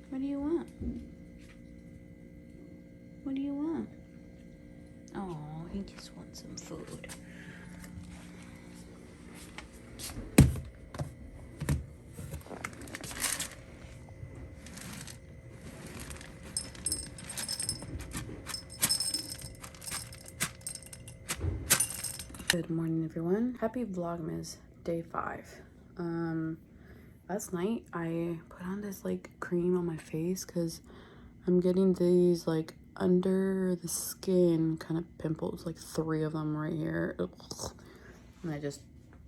What do you want? What do you want? Oh, he just wants some food. Good morning, everyone. Happy Vlogmas day 5. Last night I put on this like cream on my face because I'm getting these like under the skin kind of pimples, like 3 of them right here. Ugh. And I just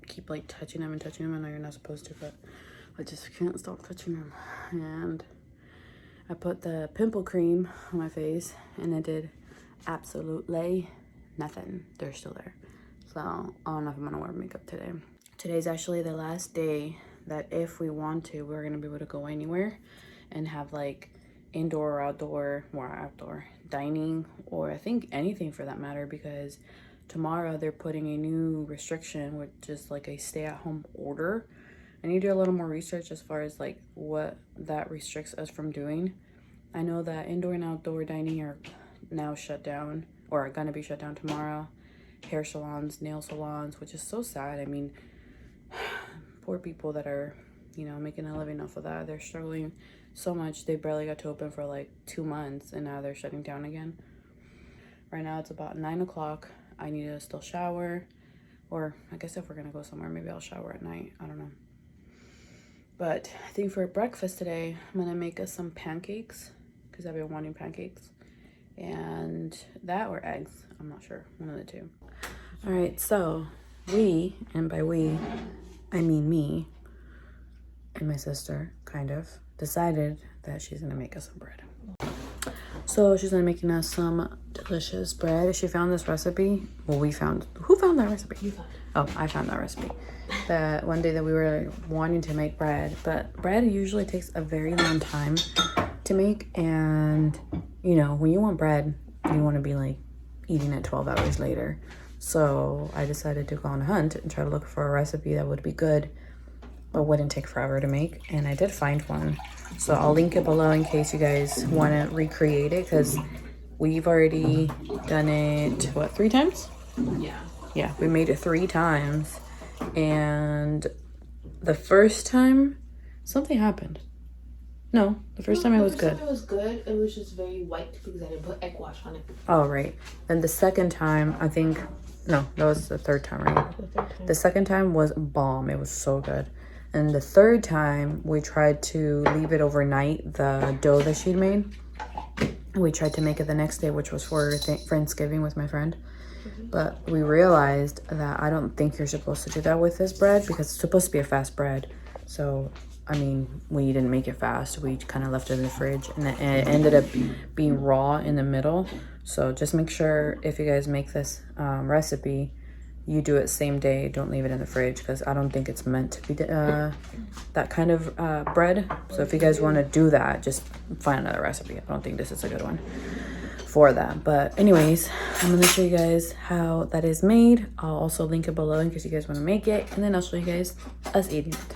keep like touching them and touching them. I know you're not supposed to, but I just can't stop touching them. And I put the pimple cream on my face and it did absolutely nothing. They're still there. So I don't know if I'm gonna wear makeup today. Today's actually the last day that if we want to, we're gonna be able to go anywhere and have like indoor or outdoor, more outdoor dining, or I think anything for that matter, because tomorrow they're putting a new restriction, which is like a stay-at-home order. I need to do a little more research as far as like what that restricts us from doing. I know that indoor and outdoor dining are now shut down, or are gonna be shut down tomorrow. Hair salons, nail salons, which is so sad. I mean, poor people that are, you know, making a living off of that. They're struggling so much. They barely got to open for like 2 months and now they're shutting down again. Right now it's about 9 o'clock. I need to still shower, or I guess if we're gonna go somewhere, maybe I'll shower at night. I don't know. But I think for breakfast today, I'm gonna make us some pancakes because I've been wanting pancakes, and that or eggs. I'm not sure, one of the two. All right, so we, and by we, I mean me and my sister, kind of, decided that she's gonna make us some bread. So she's gonna making us some delicious bread. She found this recipe. Well, we found, who found that recipe? You found it. Oh, I found that recipe. That one day that we were wanting to make bread, but bread usually takes a very long time to make, and you know, when you want bread, you want to be like eating it 12 hours later. So I decided to go on a hunt and try to look for a recipe that would be good but wouldn't take forever to make, and I did find one. So I'll link it below in case you guys want to recreate it, because we've already done it, what, 3 times? Yeah, we made it 3 times, and the first time something happened. No, the first time it was good. It was good. It was just very white because I didn't put egg wash on it. Oh, right. Then the second time, I think, no, that was the third time, right? The third time. The second time was bomb. It was so good. And the third time, we tried to leave it overnight, the dough that she'd made. And we tried to make it the next day, which was for Thanksgiving with my friend. But we realized that I don't think you're supposed to do that with this bread because it's supposed to be a fast bread. So, I mean, we didn't make it fast. We kind of left it in the fridge, and it ended up being raw in the middle. So just make sure if you guys make this recipe, you do it same day. Don't leave it in the fridge because I don't think it's meant to be that kind of bread. So if you guys want to do that, just find another recipe. I don't think this is a good one for that. But anyways, I'm gonna show you guys how that is made. I'll also link it below in case you guys want to make it, and then I'll show you guys us eating it.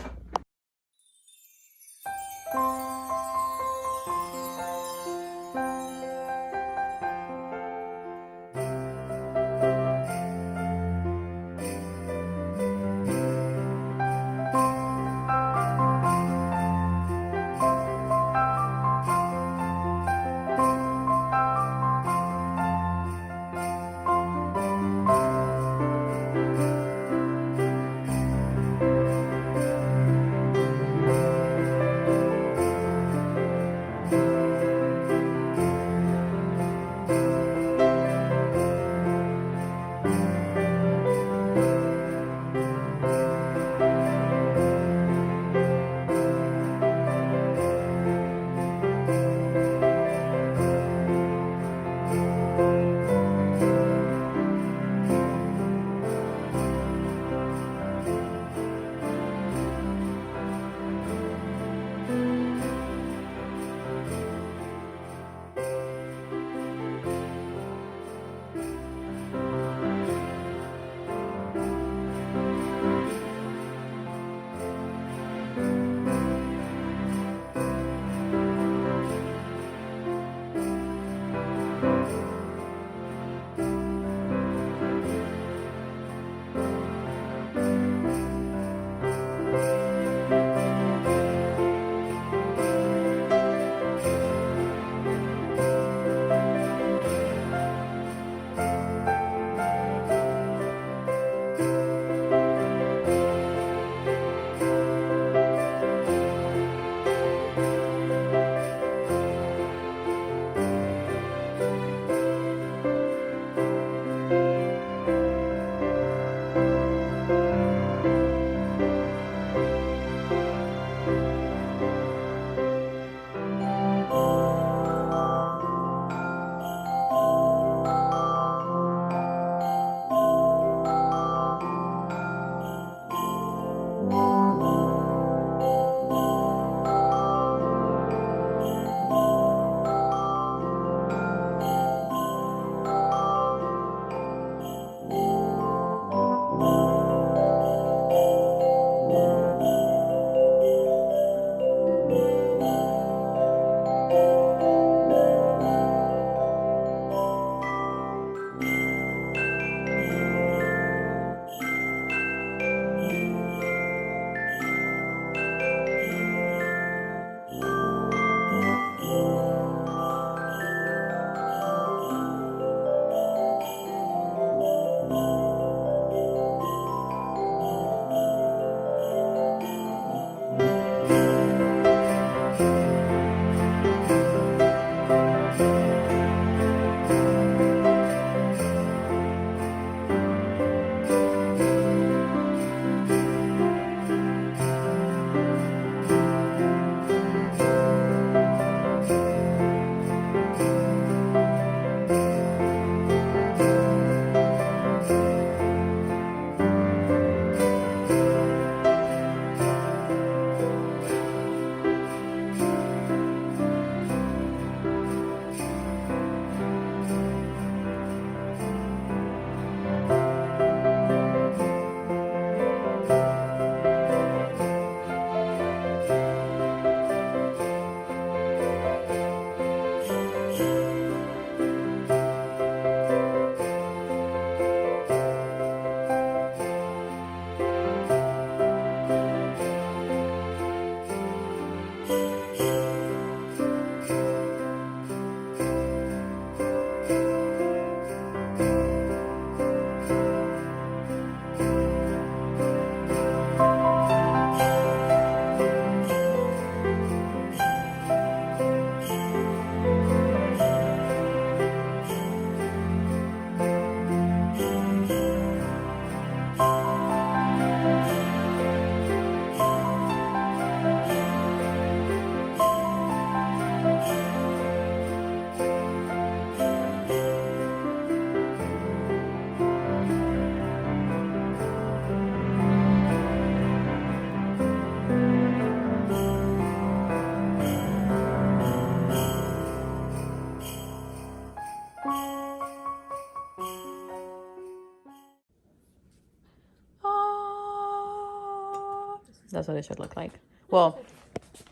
That's what it should look like. Well,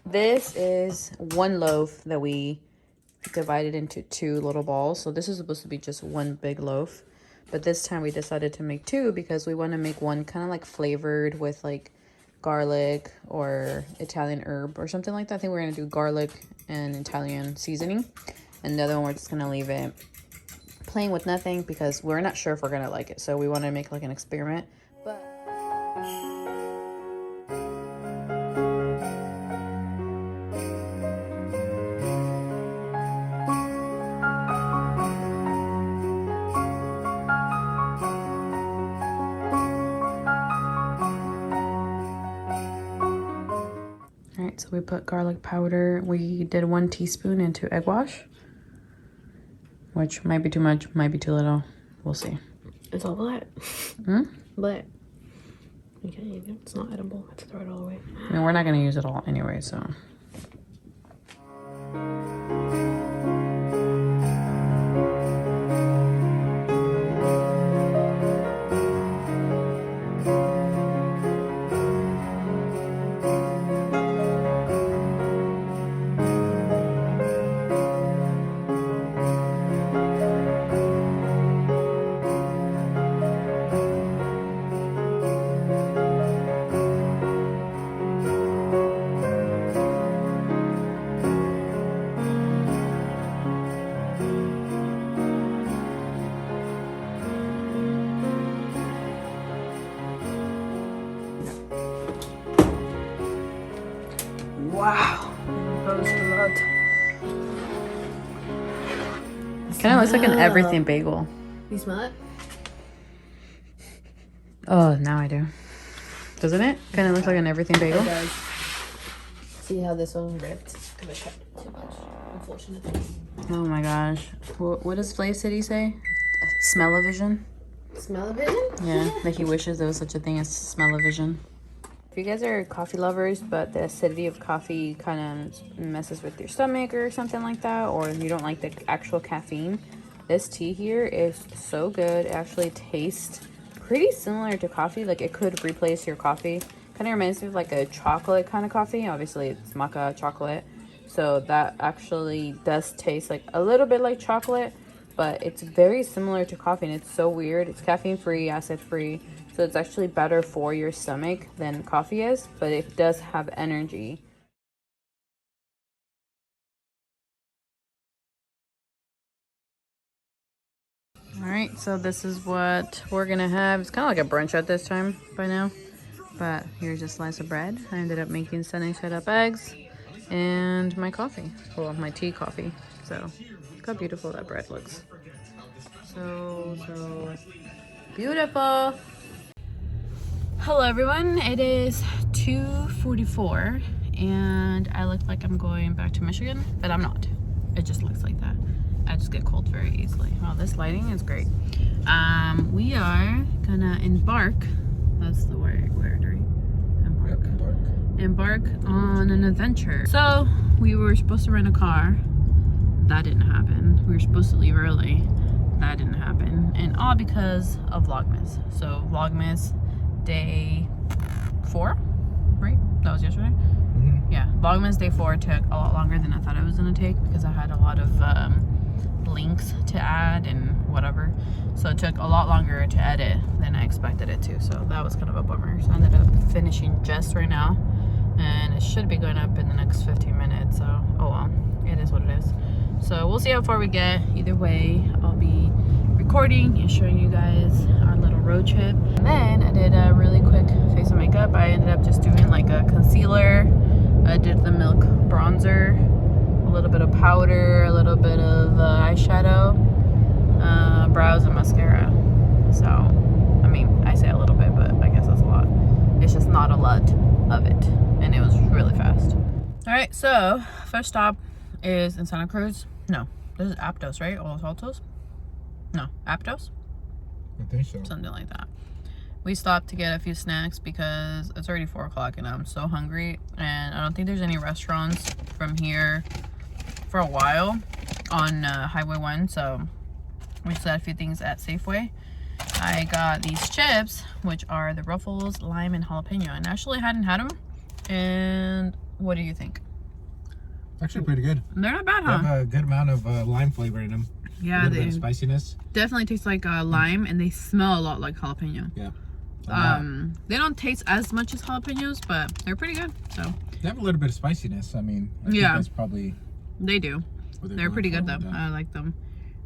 this is one loaf that we divided into 2 little balls. So this is supposed to be just one big loaf. But this time we decided to make 2 because we want to make one kind of like flavored with like garlic or Italian herb or something like that. I think we're going to do garlic and Italian seasoning. And the other one we're just going to leave it plain with nothing because we're not sure if we're going to like it. So we want to make like an experiment. But so we put garlic powder. We did 1 teaspoon into egg wash, which might be too much, might be too little. We'll see. It's all black. Black. You can't eat it. It's not edible. I have to throw it all away. I mean, we're not going to use it all anyway, so. Wow. Kind of looks like an everything bagel. You smell it? Oh, now I do. Doesn't it? Kind of looks like an everything bagel. It does. See how this one ripped? Because I cut too much, unfortunately. Oh my gosh. What does Flave City say? Smell-o-vision? Smell-o-vision? Yeah, like he wishes there was such a thing as smell-o-vision. If you guys are coffee lovers, but the acidity of coffee kind of messes with your stomach or something like that, or you don't like the actual caffeine, this tea here is so good. It actually tastes pretty similar to coffee. Like it could replace your coffee. Kind of reminds me of like a chocolate kind of coffee. Obviously it's Maca chocolate. So that actually does taste like a little bit like chocolate, but it's very similar to coffee and it's so weird. It's caffeine free, acid free. So it's actually better for your stomach than coffee is, but it does have energy. All right, so this is what we're gonna have. It's kind of like a brunch at this time by now, but here's a slice of bread. I ended up making sunny side up eggs and my coffee, well, my tea coffee. So look how beautiful that bread looks. So beautiful. Hello everyone, it is 2:44 and I look like I'm going back to Michigan, but I'm not. It just looks like that. I just get cold very easily. Wow, this lighting is great. We are gonna embark, that's the word, right? Embark on an adventure. So we were supposed to rent a car. That didn't happen. We were supposed to leave early. That didn't happen. And all because of Vlogmas. So Vlogmas day 4, right? That was yesterday? Yeah, Vlogmas day 4 took a lot longer than I thought it was gonna take because I had a lot of links to add and whatever. So it took a lot longer to edit than I expected it to. So that was kind of a bummer. So I ended up finishing just right now and it should be going up in the next 15 minutes. So, oh well, it is what it is. So we'll see how far we get. Either way, I'll be recording and showing you guys our little road trip. And then I did a really quick face and makeup. I ended up just doing like a concealer. I did the milk bronzer, a little bit of powder, a little bit of eyeshadow, brows and mascara. So, I mean, I say a little bit, but I guess that's a lot. It's just not a lot of it. And it was really fast. All right, so first stop is in Santa Cruz. No, this is Aptos, right? Or Los Altos? No, Aptos? I think so. Something like that. We stopped to get a few snacks because it's already 4 o'clock and I'm so hungry. And I don't think there's any restaurants from here for a while on Highway 1. So we just got a few things at Safeway. I got these chips, which are the Ruffles, lime, and jalapeno. And I actually hadn't had them And what do you think? Actually pretty good. They're not bad, huh? They have a good amount of lime flavor in them. Yeah, a little bit of spiciness. Definitely taste like lime, and they smell a lot like jalapeno. Yeah. They don't taste as much as jalapenos, but they're pretty good. So they have a little bit of spiciness. I mean, I think that's probably. They do. They're pretty good though. I like them,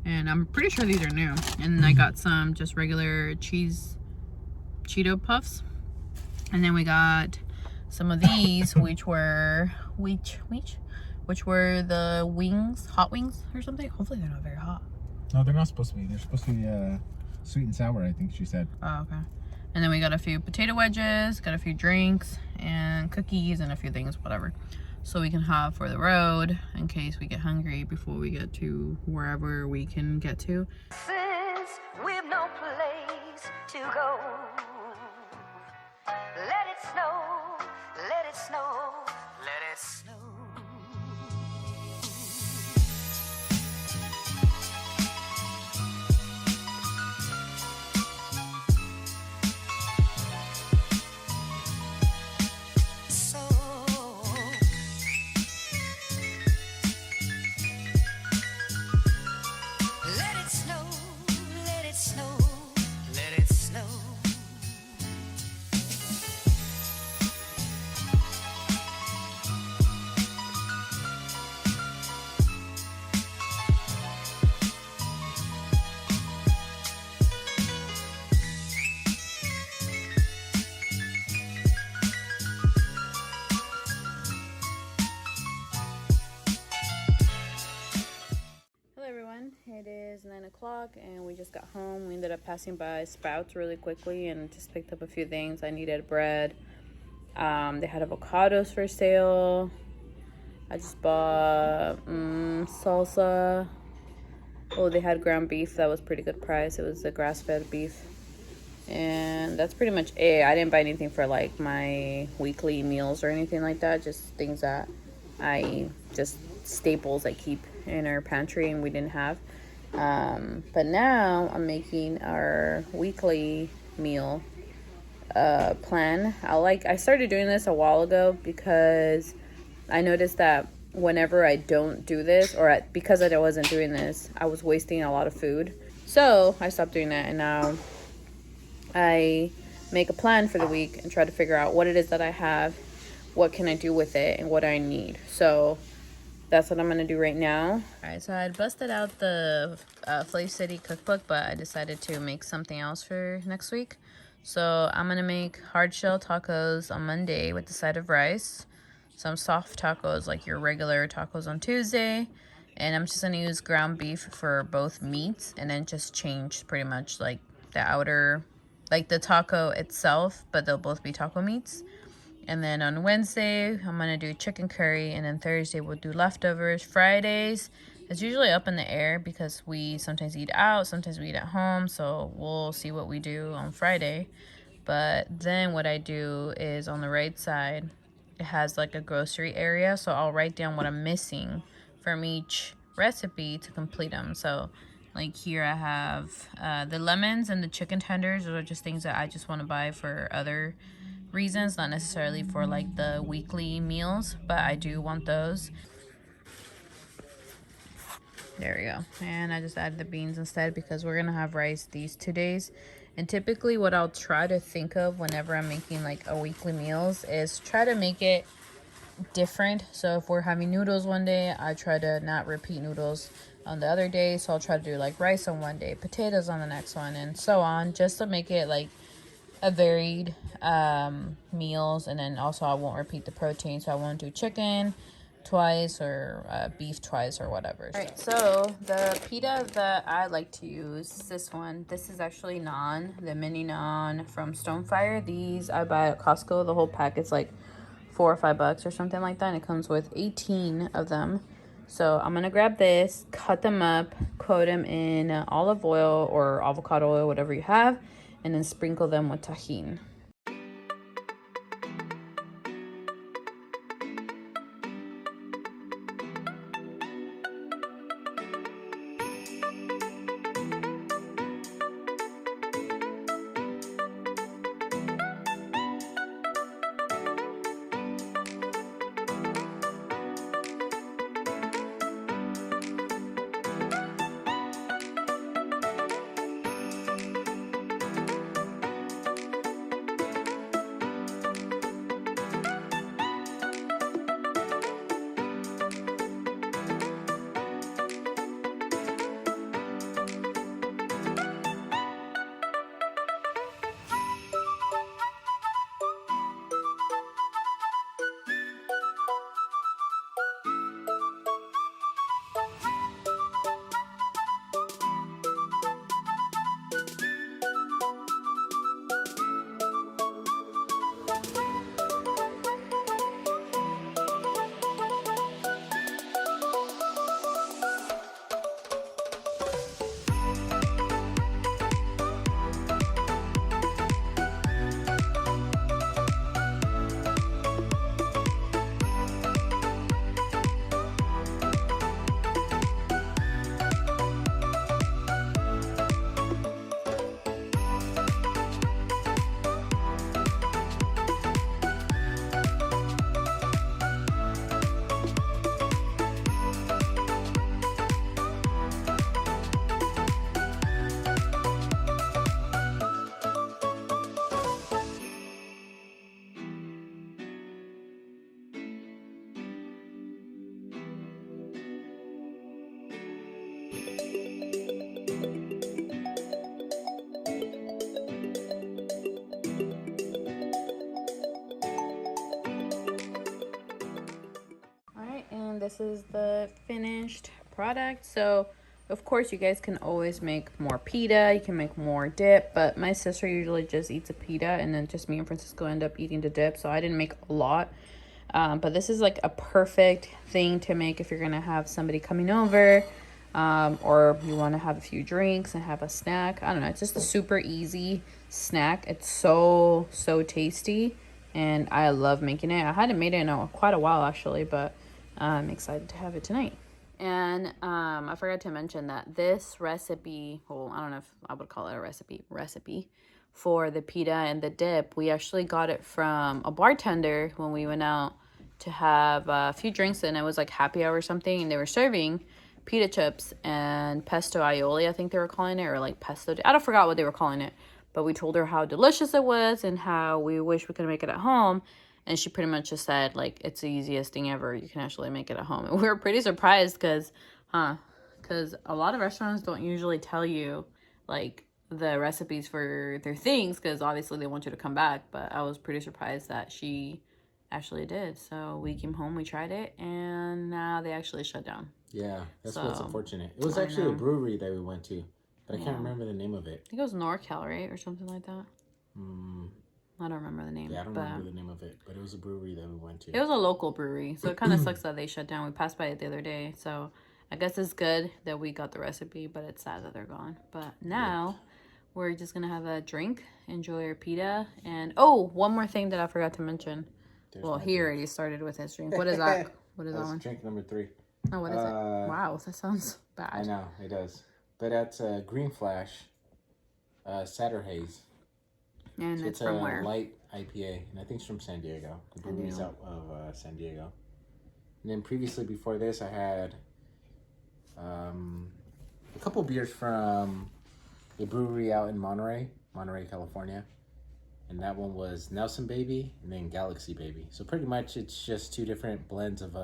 and I'm pretty sure these are new. And I got some just regular Cheeto puffs, and then we got some of these, which were the wings, hot wings or something. Hopefully they're not very hot. No, they're not supposed to be. They're supposed to be sweet and sour, I think she said. Oh, okay. And then we got a few potato wedges, got a few drinks and cookies and a few things, whatever. So we can have for the road in case we get hungry before we get to wherever we can get to. Since we've no place to go, let it snow, let it snow, let it snow. It is 9 o'clock and we just got home. We ended up passing by Sprouts really quickly and just picked up a few things. I needed bread. They had avocados for sale. I just bought salsa. Oh, they had ground beef. That was pretty good price. It was the grass-fed beef. And that's pretty much it. I didn't buy anything for like my weekly meals or anything like that. Just things that just staples I keep in our pantry and we didn't have. But now I'm making our weekly meal plan. I started doing this a while ago because I noticed that whenever I don't do this, because I wasn't doing this, I was wasting a lot of food. So I stopped doing that, and now I make a plan for the week and try to figure out what it is that I have, what can I do with it, and what I need. So that's what I'm going to do right now. All right, so I busted out the Flav City cookbook, but I decided to make something else for next week. So I'm going to make hard shell tacos on Monday with the side of rice. Some soft tacos like your regular tacos on Tuesday. And I'm just going to use ground beef for both meats and then just change pretty much like the outer, like the taco itself, but they'll both be taco meats. And then on Wednesday, I'm going to do chicken curry. And then Thursday, we'll do leftovers. Fridays, it's usually up in the air because we sometimes eat out, sometimes we eat at home. So we'll see what we do on Friday. But then what I do is on the right side, it has like a grocery area. So I'll write down what I'm missing from each recipe to complete them. So like here I have the lemons and the chicken tenders. Those are just things that I just want to buy for other reasons, not necessarily for like the weekly meals, but I do want those. There we go. And I just added the beans instead because we're gonna have rice these 2 days. And typically what I'll try to think of whenever I'm making like a weekly meals is try to make it different. So if we're having noodles one day, I try to not repeat noodles on the other day. So I'll try to do like rice on one day, potatoes on the next one, and so on, just to make it like a varied meals. And then also I won't repeat the protein, so I won't do chicken twice or beef twice or whatever. All right, so the pita that I like to use is this one. This is actually naan, the mini naan from Stonefire. These I buy at Costco. The whole pack is like $4 or $5 or something like that, and it comes with 18 of them. So I'm gonna grab this, cut them up, coat them in olive oil or avocado oil, whatever you have, and then sprinkle them with Tajin. Alright, and this is the finished product. So of course you guys can always make more pita, you can make more dip, but my sister usually just eats a pita and then just me and Francisco end up eating the dip, so I didn't make a lot. But this is like a perfect thing to make if you're gonna have somebody coming over, or you want to have a few drinks and have a snack. I don't know, it's just a super easy snack. It's so tasty and I love making it. I hadn't made it in quite a while actually, but I'm excited to have it tonight. And I forgot to mention that this recipe, well, I don't know if I would call it a recipe for the pita and the dip, we actually got it from a bartender when we went out to have a few drinks, and it was like happy hour or something, and they were serving pita chips and pesto aioli, I think they were calling it, or like pesto dip. I don't forgot what they were calling it, but we told her how delicious it was and how we wish we could make it at home. And she pretty much just said, like, it's the easiest thing ever. You can actually make it at home. And we were pretty surprised because a lot of restaurants don't usually tell you, like, the recipes for their things because obviously they want you to come back. But I was pretty surprised that she actually did. So we came home, we tried it, and now they actually shut down. Yeah, that's what's unfortunate. It was actually a brewery that we went to, but I can't remember the name of it. I think it was NorCal, right? Or something like that. I don't remember the name. Yeah, I don't remember the name of it, but it was a brewery that we went to. It was a local brewery, so it kind of sucks that they shut down. We passed by it the other day, so I guess it's good that we got the recipe, but it's sad that they're gone. But now we're just going to have a drink, enjoy our pita, and oh, one more thing that I forgot to mention. He already started with his drink. What is that? What is that one? Drink number 3. Oh, what is it? Wow, that sounds bad. I know, it does. But that's Green Flash Cider Haze. And so it's from where? Light IPA, and I think it's from San Diego. The brewery's out of San Diego. And then previously, before this, I had a couple beers from a brewery out in Monterey, California. And that one was Nelson Baby and then Galaxy Baby. So pretty much it's just 2 different blends of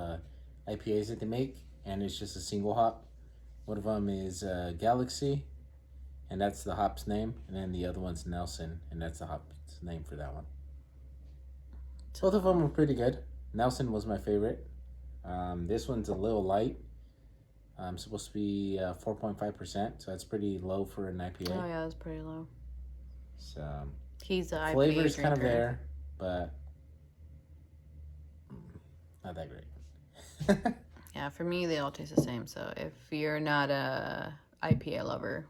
IPAs that they make, and it's just a single hop. One of them is Galaxy, and that's the hop's name, and then the other one's Nelson, and that's the hop's name for that one. Both of them were pretty good. Nelson was my favorite. This one's a little light. Supposed to be 4.5%, so that's pretty low for an IPA. Oh yeah, that's pretty low. So he's a flavor's IPA kind of drinker. there, but not that great. Yeah, for me they all taste the same. So if you're not a IPA lover,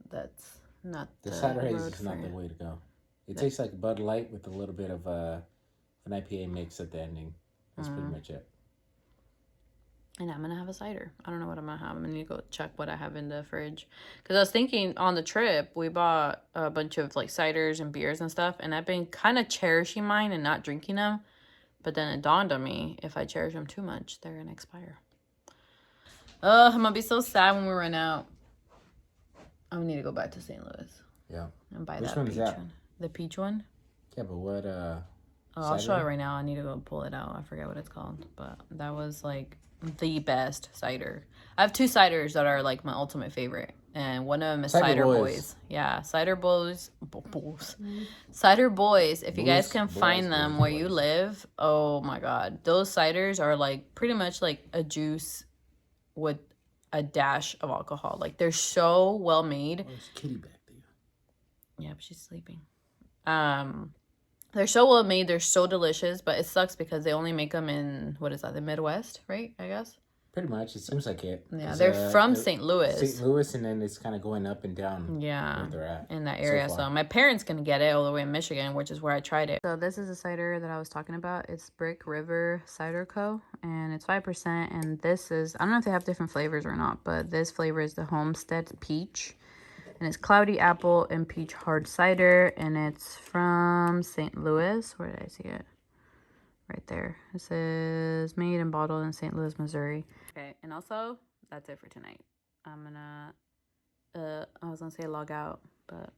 that's not the cider haze is not the way to go. It tastes like Bud Light with a little bit of an IPA mix at the ending. That's pretty much it. And I'm gonna have a cider. I don't know what I'm gonna have. I'm gonna need to go check what I have in the fridge. Because I was thinking on the trip, we bought a bunch of like ciders and beers and stuff. And I've been kind of cherishing mine and not drinking them. But then it dawned on me, if I cherish them too much, they're gonna expire. Oh, I'm gonna be so sad when we run out. I need to go back to St. Louis. Yeah. And buy Which that one peach is that? one. The peach one? Yeah, but what I'll show it right now. I need to go pull it out. I forget what it's called. But that was like the best cider. I have 2 ciders that are like my ultimate favorite. And one of them is CiderBoys. Yeah, CiderBoys. CiderBoys. If you guys can find them where you live, oh my god. Those ciders are like pretty much like a juice with a dash of alcohol. Like they're so well made. Oh, there's Kitty back there. Yeah, but she's sleeping. They're so well made. They're so delicious, but it sucks because they only make them in, what is that, the Midwest, right? I guess. Pretty much, it seems like it. Yeah, they're from St. Louis. St. Louis, and then it's kind of going up and down. Yeah, where they're at in that area. So So my parents can get it all the way in Michigan, which is where I tried it. So this is a cider that I was talking about. It's Brick River Cider Co. And it's 5%. And this is, I don't know if they have different flavors or not, but this flavor is the Homestead Peach. And it's cloudy apple and peach hard cider. And it's from St. Louis. Where did I see it? Right there. It says made and bottled in St. Louis, Missouri. Okay, and also, that's it for tonight. I'm gonna, I was gonna say log out, but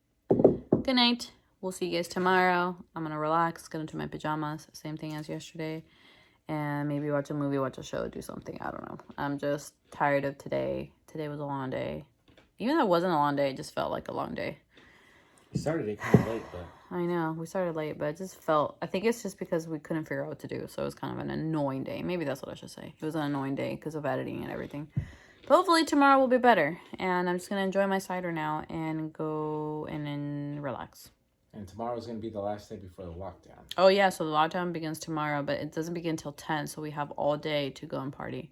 good night. We'll see you guys tomorrow. I'm gonna relax, get into my pajamas. Same thing as yesterday. and maybe watch a movie, watch a show, do something. I don't know. I'm just tired of today. Today was a long day. Even though it wasn't a long day, it just felt like a long day. We started it kind of late, but... I know, we started late, but it just felt... I think it's just because we couldn't figure out what to do, so it was kind of an annoying day. Maybe that's what I should say. It was an annoying day because of editing and everything. But hopefully tomorrow will be better, and I'm just going to enjoy my cider now and go and then relax. And tomorrow's going to be the last day before the lockdown. Oh, yeah, so the lockdown begins tomorrow, but it doesn't begin till 10, so we have all day to go and party.